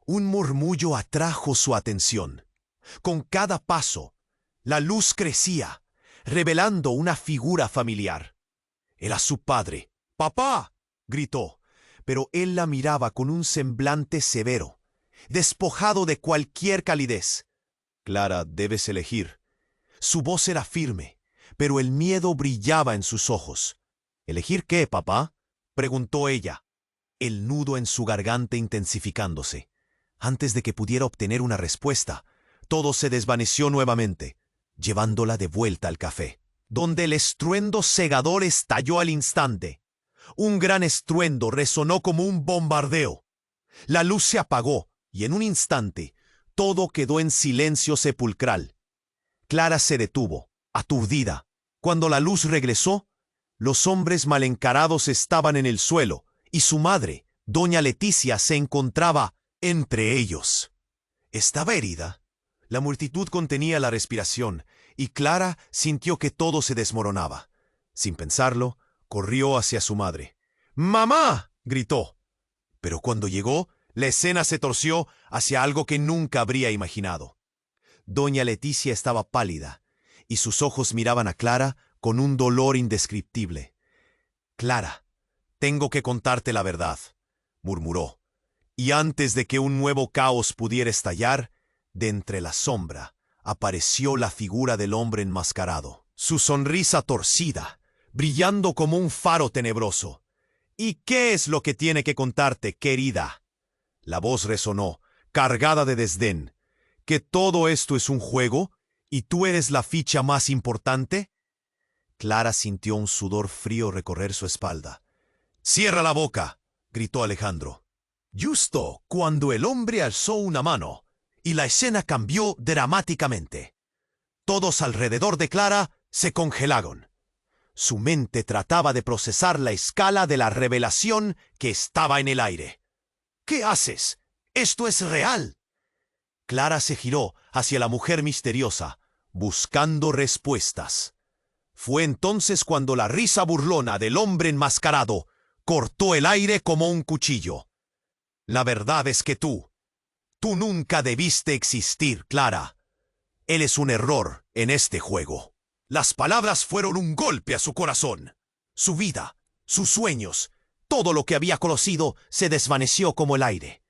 Un murmullo atrajo su atención. Con cada paso, la luz crecía, revelando una figura familiar. Era su padre. «¡Papá!», gritó, pero él la miraba con un semblante severo, despojado de cualquier calidez. «Clara, debes elegir». Su voz era firme, pero el miedo brillaba en sus ojos. «¿Elegir qué, papá?», preguntó ella, el nudo en su garganta intensificándose. Antes de que pudiera obtener una respuesta, todo se desvaneció nuevamente, llevándola de vuelta al café, donde el estruendo cegador estalló al instante. Un gran estruendo resonó como un bombardeo. La luz se apagó y en un instante todo quedó en silencio sepulcral. Clara se detuvo, aturdida. Cuando la luz regresó, los hombres mal encarados estaban en el suelo, y su madre, doña Leticia, se encontraba entre ellos. Estaba herida. La multitud contenía la respiración, y Clara sintió que todo se desmoronaba. Sin pensarlo, corrió hacia su madre. ¡Mamá!, gritó. Pero cuando llegó, la escena se torció hacia algo que nunca habría imaginado. Doña Leticia estaba pálida, y sus ojos miraban a Clara con un dolor indescriptible. «Clara, tengo que contarte la verdad», murmuró. Y antes de que un nuevo caos pudiera estallar, de entre la sombra apareció la figura del hombre enmascarado, su sonrisa torcida, brillando como un faro tenebroso. «¿Y qué es lo que tiene que contarte, querida?». La voz resonó, cargada de desdén. ¿Que todo esto es un juego y tú eres la ficha más importante? Clara sintió un sudor frío recorrer su espalda. «¡Cierra la boca!», gritó Alejandro. Justo cuando el hombre alzó una mano, y la escena cambió dramáticamente. Todos alrededor de Clara se congelaron. Su mente trataba de procesar la escala de la revelación que estaba en el aire. «¿Qué haces? ¡Esto es real!». Clara se giró hacia la mujer misteriosa, buscando respuestas. Fue entonces cuando la risa burlona del hombre enmascarado cortó el aire como un cuchillo. «La verdad es que tú nunca debiste existir, Clara. Él es un error en este juego». Las palabras fueron un golpe a su corazón. Su vida, sus sueños, todo lo que había conocido se desvaneció como el aire.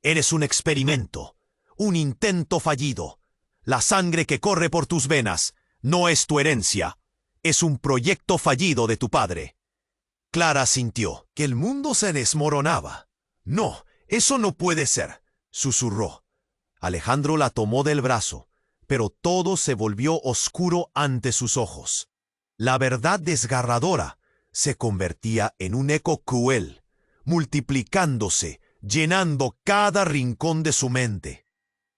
Eres un experimento, un intento fallido. La sangre que corre por tus venas no es tu herencia, es un proyecto fallido de tu padre. Clara sintió que el mundo se desmoronaba. «No, eso no puede ser», susurró. Alejandro la tomó del brazo, pero todo se volvió oscuro ante sus ojos. La verdad desgarradora se convertía en un eco cruel, multiplicándose, llenando cada rincón de su mente.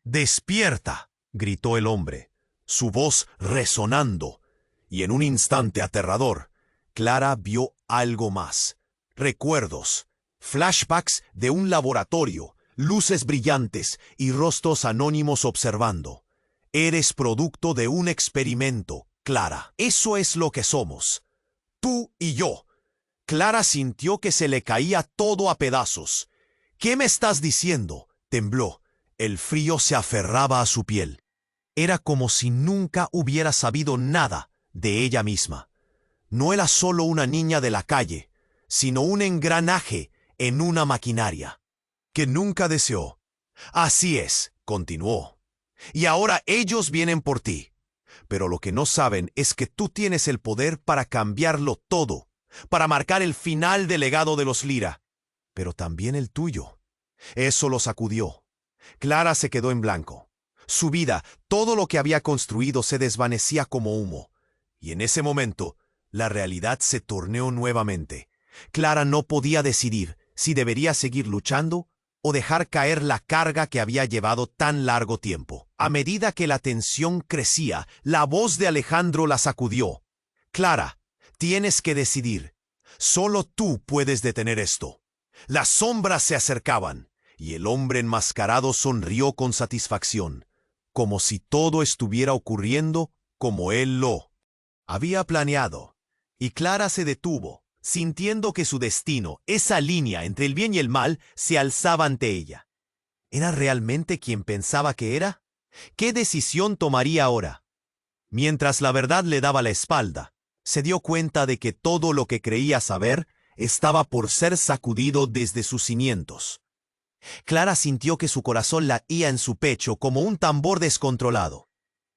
«¡Despierta!», gritó el hombre, su voz resonando, y en un instante aterrador, Clara vio algo más. Recuerdos, flashbacks de un laboratorio, luces brillantes y rostros anónimos observando. «Eres producto de un experimento, Clara. Eso es lo que somos. Tú y yo». Clara sintió que se le caía todo a pedazos. «¿Qué me estás diciendo?», tembló. El frío se aferraba a su piel. Era como si nunca hubiera sabido nada de ella misma. No era solo una niña de la calle, sino un engranaje en una maquinaria que nunca deseó. «Así es», continuó. «Y ahora ellos vienen por ti. Pero lo que no saben es que tú tienes el poder para cambiarlo todo, para marcar el final del legado de los Lira, pero también el tuyo». Eso lo sacudió. Clara se quedó en blanco. Su vida, todo lo que había construido, se desvanecía como humo. Y en ese momento, la realidad se torneó nuevamente. Clara no podía decidir si debería seguir luchando o dejar caer la carga que había llevado tan largo tiempo. A medida que la tensión crecía, la voz de Alejandro la sacudió. «Clara, tienes que decidir. Solo tú puedes detener esto». Las sombras se acercaban, y el hombre enmascarado sonrió con satisfacción, como si todo estuviera ocurriendo como él lo había planeado. Y Clara se detuvo, sintiendo que su destino, esa línea entre el bien y el mal, se alzaba ante ella. ¿Era realmente quien pensaba que era? ¿Qué decisión tomaría ahora? Mientras la verdad le daba la espalda, se dio cuenta de que todo lo que creía saber estaba por ser sacudido desde sus cimientos. Clara sintió que su corazón latía en su pecho como un tambor descontrolado.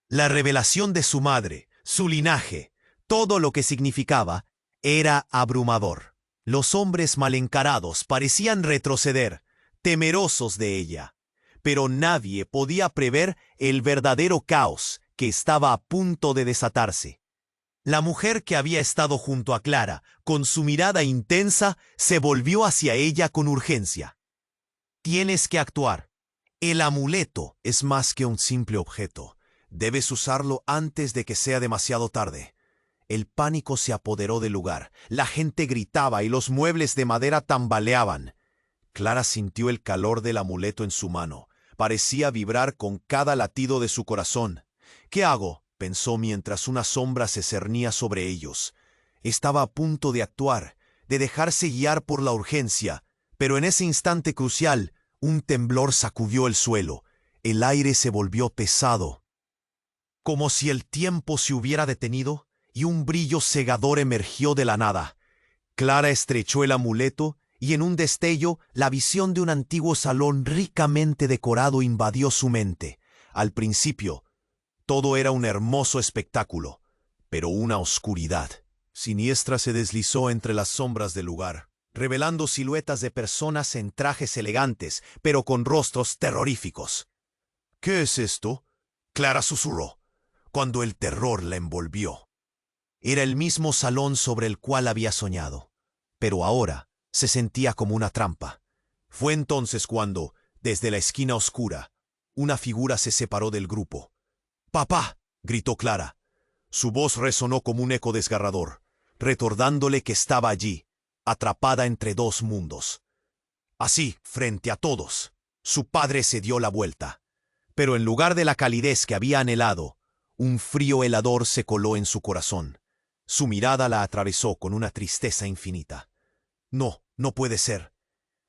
La revelación de su madre, su linaje, todo lo que significaba, era abrumador. Los hombres mal encarados parecían retroceder, temerosos de ella, pero nadie podía prever el verdadero caos que estaba a punto de desatarse. La mujer que había estado junto a Clara, con su mirada intensa, se volvió hacia ella con urgencia. «Tienes que actuar. El amuleto es más que un simple objeto. Debes usarlo antes de que sea demasiado tarde. El pánico se apoderó del lugar. La gente gritaba y los muebles de madera tambaleaban. Clara sintió el calor del amuleto en su mano. Parecía vibrar con cada latido de su corazón. ¿Qué hago?, pensó mientras una sombra se cernía sobre ellos. Estaba a punto de actuar, de dejarse guiar por la urgencia, pero en ese instante crucial, un temblor sacudió el suelo. El aire se volvió pesado, como si el tiempo se hubiera detenido, y un brillo cegador emergió de la nada. Clara estrechó el amuleto, y en un destello, la visión de un antiguo salón ricamente decorado invadió su mente. Al principio, todo era un hermoso espectáculo, pero una oscuridad siniestra se deslizó entre las sombras del lugar, revelando siluetas de personas en trajes elegantes, pero con rostros terroríficos. «¿Qué es esto?», Clara susurró, cuando el terror la envolvió. Era el mismo salón sobre el cual había soñado, pero ahora se sentía como una trampa. Fue entonces cuando, desde la esquina oscura, una figura se separó del grupo. «¡Papá!», gritó Clara. Su voz resonó como un eco desgarrador, recordándole que estaba allí, atrapada entre dos mundos. Así, frente a todos, su padre se dio la vuelta. Pero en lugar de la calidez que había anhelado, un frío helador se coló en su corazón. Su mirada la atravesó con una tristeza infinita. «No, no puede ser»,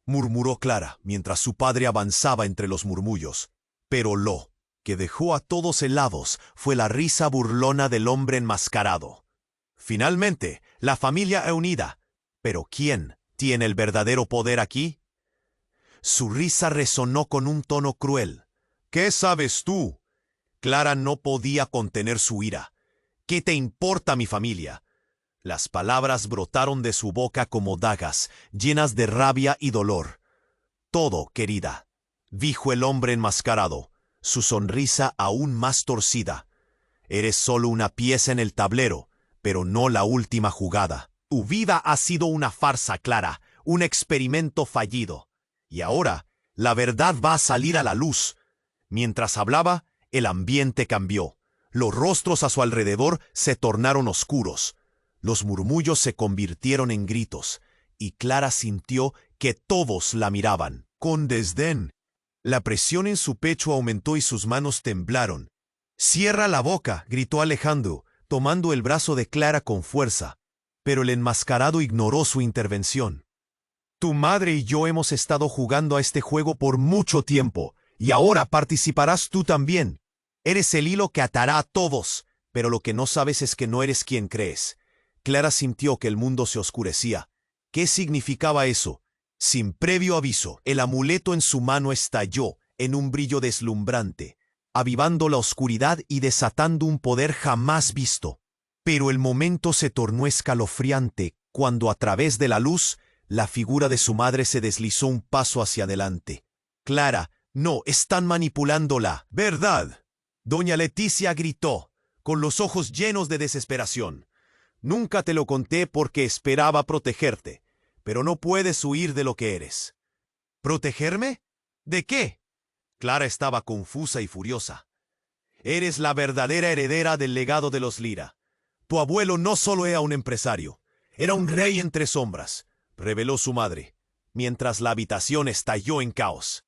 murmuró Clara mientras su padre avanzaba entre los murmullos. Pero lo que dejó a todos helados fue la risa burlona del hombre enmascarado. «Finalmente, la familia es unida. ¿Pero quién tiene el verdadero poder aquí?». Su risa resonó con un tono cruel. «¿Qué sabes tú?». Clara no podía contener su ira. «¿Qué te importa mi familia?». Las palabras brotaron de su boca como dagas, llenas de rabia y dolor. «Todo, querida», dijo el hombre enmascarado, su sonrisa aún más torcida. «Eres solo una pieza en el tablero, pero no la última jugada. Tu vida ha sido una farsa, Clara, un experimento fallido. Y ahora, la verdad va a salir a la luz». Mientras hablaba, el ambiente cambió. Los rostros a su alrededor se tornaron oscuros. Los murmullos se convirtieron en gritos, y Clara sintió que todos la miraban, con desdén. La presión en su pecho aumentó y sus manos temblaron. «Cierra la boca», gritó Alejandro, tomando el brazo de Clara con fuerza. Pero el enmascarado ignoró su intervención. «Tu madre y yo hemos estado jugando a este juego por mucho tiempo, y ahora participarás tú también. Eres el hilo que atará a todos, pero lo que no sabes es que no eres quien crees». Clara sintió que el mundo se oscurecía. ¿Qué significaba eso? Sin previo aviso, el amuleto en su mano estalló en un brillo deslumbrante, avivando la oscuridad y desatando un poder jamás visto. Pero el momento se tornó escalofriante cuando a través de la luz, la figura de su madre se deslizó un paso hacia adelante. «Clara, no, están manipulándola». «¿Verdad?», doña Leticia gritó, con los ojos llenos de desesperación. «Nunca te lo conté porque esperaba protegerte, pero no puedes huir de lo que eres». «¿Protegerme? ¿De qué?». Clara estaba confusa y furiosa. «Eres la verdadera heredera del legado de los Lira. Tu abuelo no solo era un empresario, era un rey entre sombras», reveló su madre, mientras la habitación estalló en caos.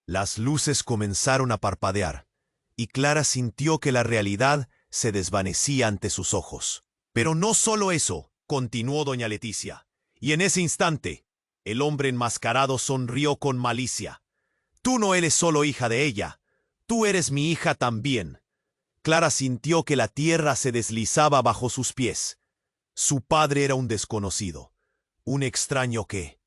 Las luces comenzaron a parpadear, y Clara sintió que la realidad se desvanecía ante sus ojos. «Pero no solo eso», continuó doña Leticia, y en ese instante, el hombre enmascarado sonrió con malicia. «Tú no eres solo hija de ella, tú eres mi hija también». Clara sintió que la tierra se deslizaba bajo sus pies. Su padre era un desconocido, un extraño que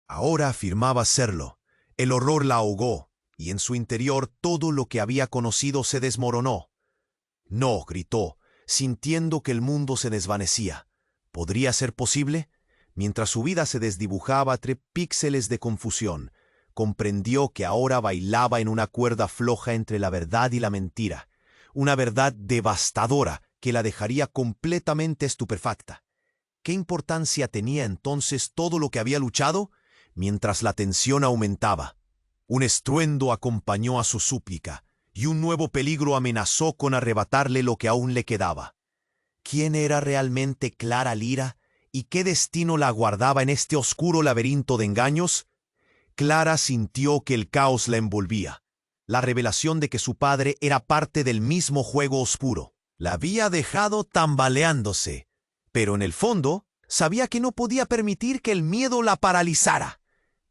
ahora afirmaba serlo. El horror la ahogó, y en su interior todo lo que había conocido se desmoronó. «No», gritó, sintiendo que el mundo se desvanecía. ¿Podría ser posible? Mientras su vida se desdibujaba entre píxeles de confusión, comprendió que ahora bailaba en una cuerda floja entre la verdad y la mentira, una verdad devastadora que la dejaría completamente estupefacta. ¿Qué importancia tenía entonces todo lo que había luchado? Mientras la tensión aumentaba, Un estruendo acompañó a su súplica, y un nuevo peligro amenazó con arrebatarle lo que aún le quedaba. ¿Quién era realmente Clara Lyra y qué destino la aguardaba en este oscuro laberinto de engaños? Clara sintió que el caos la envolvía. La revelación de que su padre era parte del mismo juego oscuro la había dejado tambaleándose, pero en el fondo sabía que no podía permitir que el miedo la paralizara.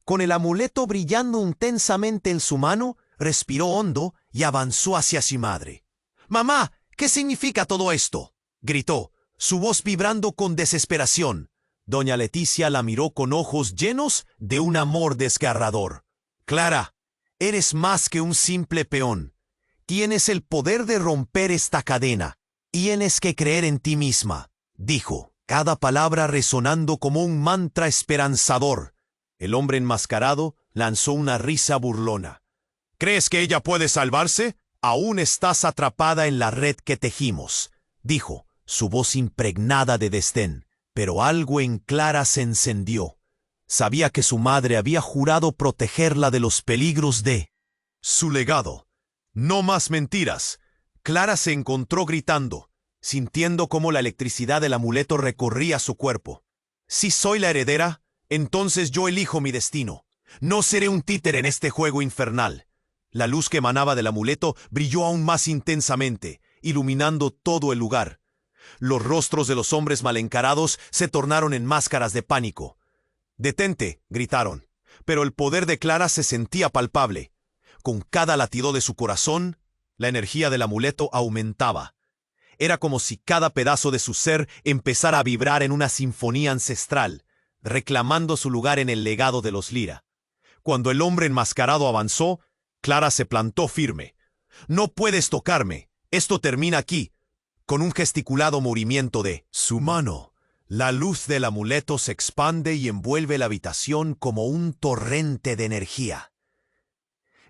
Con el amuleto brillando intensamente en su mano, respiró hondo y avanzó hacia su madre. «Mamá, ¿qué significa todo esto?», gritó, su voz vibrando con desesperación. Doña Leticia la miró con ojos llenos de un amor desgarrador. «Clara, eres más que un simple peón. Tienes el poder de romper esta cadena. Tienes que creer en ti misma», dijo, cada palabra resonando como un mantra esperanzador. El hombre enmascarado lanzó una risa burlona. «¿Crees que ella puede salvarse? Aún estás atrapada en la red que tejimos», dijo, su voz impregnada de desdén. Pero algo en Clara se encendió. Sabía que su madre había jurado protegerla de los peligros de su legado. «No más mentiras». Clara se encontró gritando, sintiendo cómo la electricidad del amuleto recorría su cuerpo. «Si soy la heredera, entonces yo elijo mi destino. No seré un títere en este juego infernal». La luz que emanaba del amuleto brilló aún más intensamente, iluminando todo el lugar. Los rostros de los hombres mal encarados se tornaron en máscaras de pánico. «Detente», gritaron, pero el poder de Clara se sentía palpable. Con cada latido de su corazón, la energía del amuleto aumentaba. Era como si cada pedazo de su ser empezara a vibrar en una sinfonía ancestral, reclamando su lugar en el legado de los Lyra. Cuando el hombre enmascarado avanzó, Clara se plantó firme. «No puedes tocarme, esto termina aquí». Con un gesticulado movimiento de su mano, la luz del amuleto se expande y envuelve la habitación como un torrente de energía.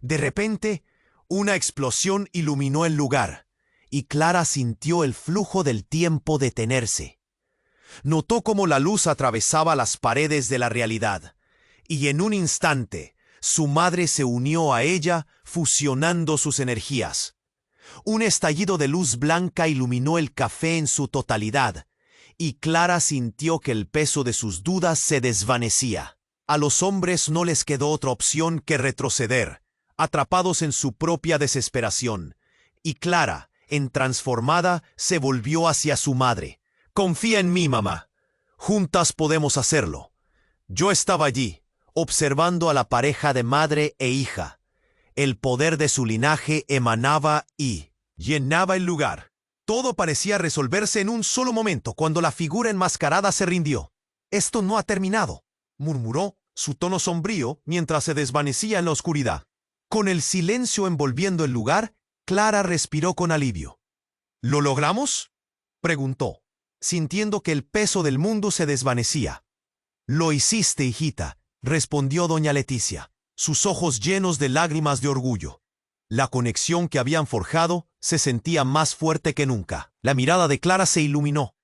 De repente, una explosión iluminó el lugar, y Clara sintió el flujo del tiempo detenerse. Notó cómo la luz atravesaba las paredes de la realidad, y en un instante, su madre se unió a ella, fusionando sus energías. Un estallido de luz blanca iluminó el café en su totalidad, y Clara sintió que el peso de sus dudas se desvanecía. A los hombres no les quedó otra opción que retroceder, atrapados en su propia desesperación, y Clara, transformada, se volvió hacia su madre. «Confía en mí, mamá. Juntas podemos hacerlo». Yo estaba allí, observando a la pareja de madre e hija. El poder de su linaje emanaba y llenaba el lugar. Todo parecía resolverse en un solo momento cuando la figura enmascarada se rindió. «Esto no ha terminado», murmuró, su tono sombrío mientras se desvanecía en la oscuridad. Con el silencio envolviendo el lugar, Clara respiró con alivio. «¿Lo logramos?», preguntó, sintiendo que el peso del mundo se desvanecía. «Lo hiciste, hijita», respondió doña Leticia, sus ojos llenos de lágrimas de orgullo. La conexión que habían forjado se sentía más fuerte que nunca. La mirada de Clara se iluminó.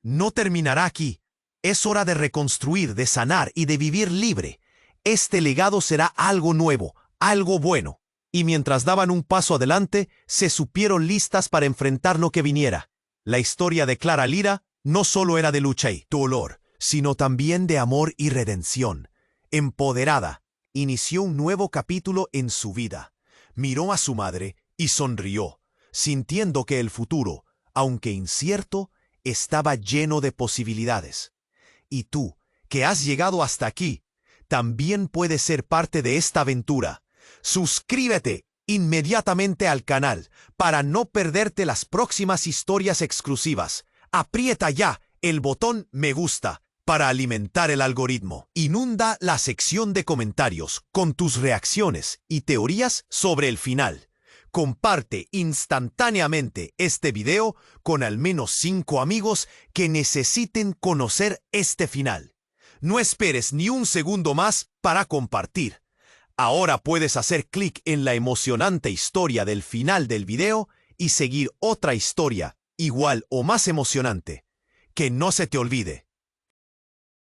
«No terminará aquí. Es hora de reconstruir, de sanar y de vivir libre. Este legado será algo nuevo, algo bueno». Y mientras daban un paso adelante, se supieron listas para enfrentar lo que viniera. La historia de Clara Lyra no solo era de lucha y dolor, sino también de amor y redención. Empoderada, inició un nuevo capítulo en su vida. Miró a su madre y sonrió, sintiendo que el futuro, aunque incierto, estaba lleno de posibilidades. Y tú, que has llegado hasta aquí, también puedes ser parte de esta aventura. Suscríbete inmediatamente al canal para no perderte las próximas historias exclusivas. Aprieta ya el botón me gusta para alimentar el algoritmo. Inunda la sección de comentarios con tus reacciones y teorías sobre el final. Comparte instantáneamente este video con al menos 5 amigos que necesiten conocer este final. No esperes ni un segundo más para compartir. Ahora puedes hacer clic en la emocionante historia del final del video y seguir otra historia igual o más emocionante. Que no se te olvide.